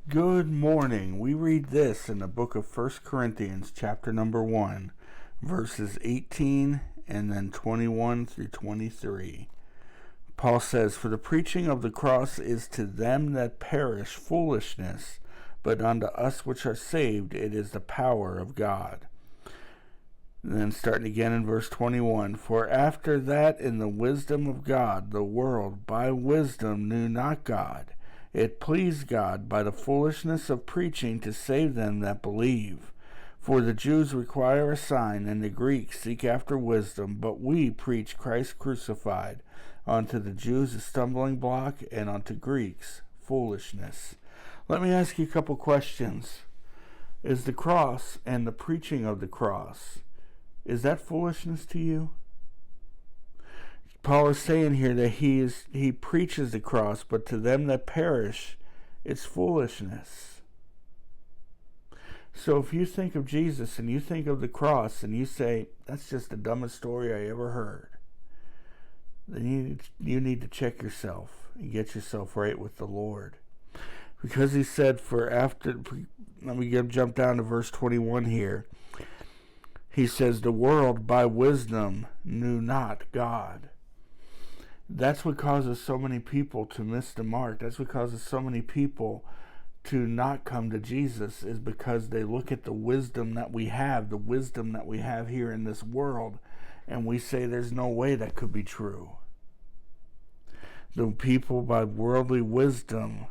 Good morning. We read this in the book of 1 Corinthians, chapter number 1, verses 18 and then 21 through 23. Paul says, "For the preaching of the cross is to them that perish foolishness, but unto us which are saved it is the power of God." And then starting again in verse 21, "For after that in the wisdom of God the world by wisdom knew not God. It pleased God by the foolishness of preaching to save them that believe. For the Jews require a sign, and the Greeks seek after wisdom, but we preach Christ crucified, unto the Jews a stumbling block, and unto Greeks foolishness." Let me ask you a couple questions. Is the cross and the preaching of the cross, is that foolishness to you? Paul is saying here that he preaches the cross, but to them that perish, it's foolishness. So if you think of Jesus and you think of the cross and you say, that's just the dumbest story I ever heard, then you need to check yourself and get yourself right with the Lord. Because he said, let me jump down to verse 21 here. He says, "The world by wisdom knew not God." That's what causes so many people to miss the mark. That's what causes so many people to not come to Jesus, is because they look at the wisdom that we have here in this world, and we say there's no way that could be true. The people by worldly wisdom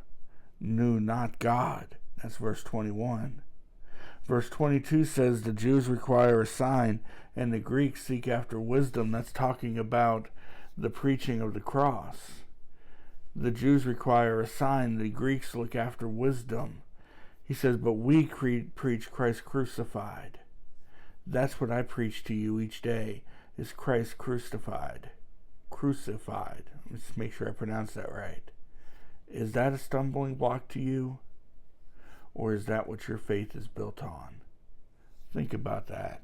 knew not God. That's verse 21. Verse 22 says the Jews require a sign and the Greeks seek after wisdom. That's talking about the preaching of the cross. The Jews require a sign, the Greeks look after wisdom. He says, but we preach Christ crucified. That's what I preach to you each day, is Christ crucified. Crucified. Let's make sure I pronounce that right. Is that a stumbling block to you? Or is that what your faith is built on? Think about that.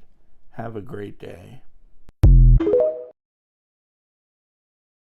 Have a great day.